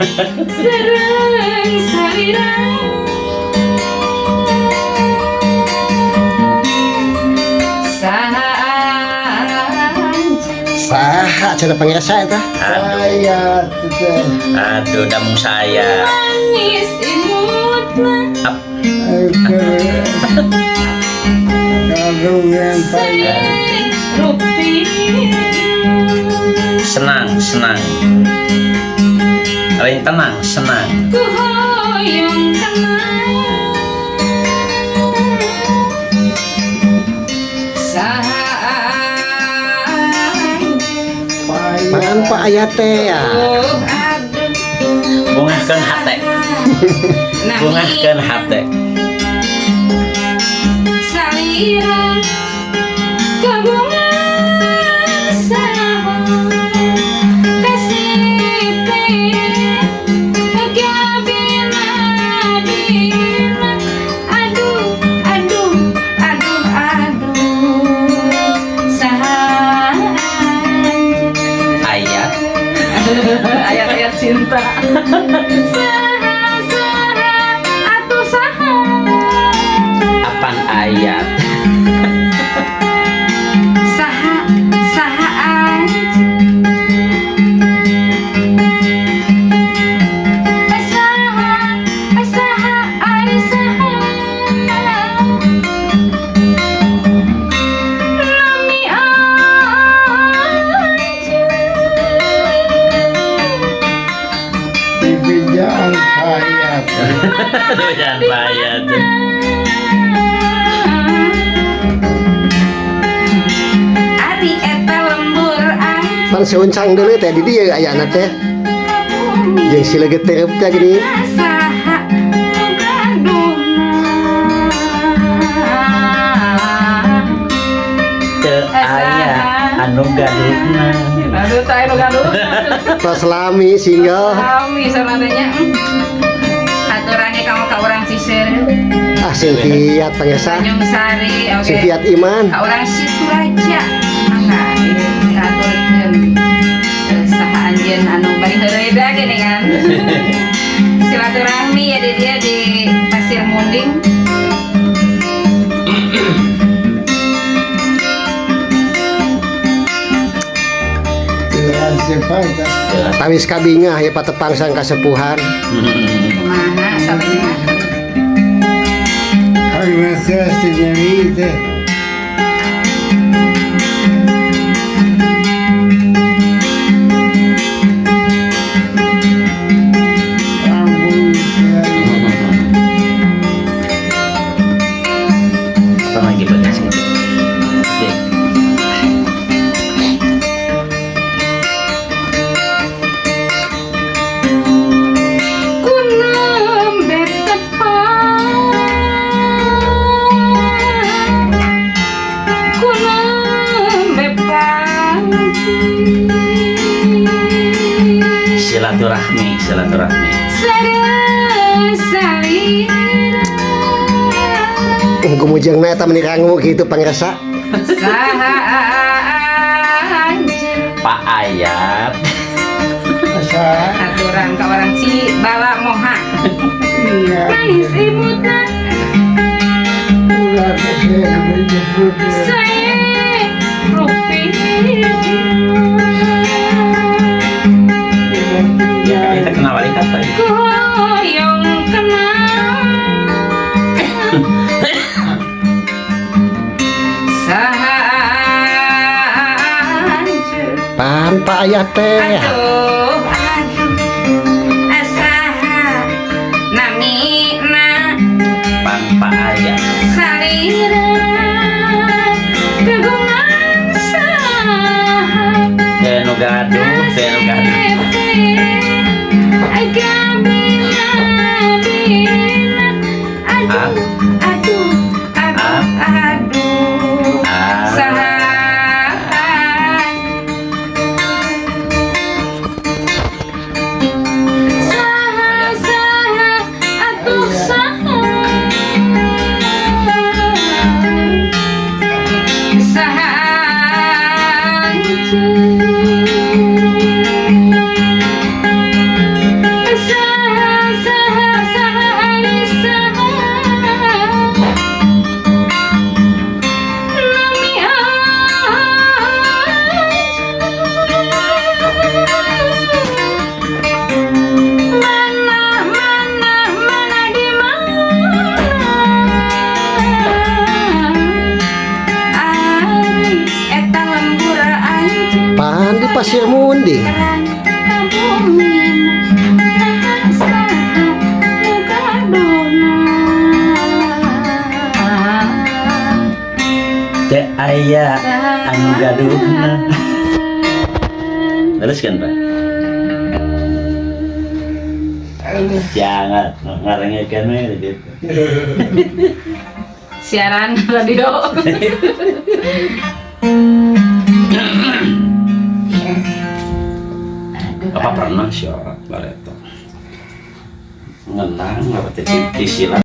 Serang salira Saha cara pangrasa eta? Saya teh. Aduh, damung saya. Manis imutna Kalau yang payah. rupiah Senang, senang. Lain tenang, senang. ku hoyong kenang saha Pan Pak Ayat teh ya. oh aduh Bungakeun hate. Bungakeun hate. salira kabungan saha kasih gabina bina aduh aduh aduh aduh saha Ayat. ayat-ayat cinta saha saha atuh saha Apaan ayat? saha saha saha saha ari saha nami Dipinjam payah. Aduh, jangan bayar. ari eta lembur aja Pan seuncang deuleu teh di dieu ayana teh. Jeung sileget teh teh gini. saha Teu aya anu gaduhna. aduh tah anu gaduh Pas lami single. kami sebenarnya aturannya kamu ka orang sisir Ah sing kiat pangrasa. Tanjung Sari oke Sing kiat iman. ka orang situ raja mangga diaturkeun saha anjeun anu bari heureuy gini kan silaturahmi ya di dia di Pasir Munding Tidak sepatah. Tawis kabingah ya patepang sang kasepuhan. kumaha sabenya Ay, masih señorita. Ampun, saya. Apa lagi bagas gitu? Dek. ku nembe tepan ku nembe panci Silaturahmi, silaturahmi. salira Gumujengna eta meuni kanggo kitu pangrasa. saha Pak Ayat. Masa aturan ka orang si bala moha iya. manis imutna Ulah saya menyebut saya rupiah Kita kenal balik apa ini? ku hoyong kenang saha Pan Pak Ayat teh. aduh aduh asaha namina Pan Pak Ayat. salira kagungan saha Teu gaduh, teu gaduh. agabina bina aduh aduh aduh aduh saha aya anu gaduhna. Teruskan, Pak. Jangan ngarengekeun we gitu. Siaran radio. Apa pernah sih orang bareto ngenang ngerti silat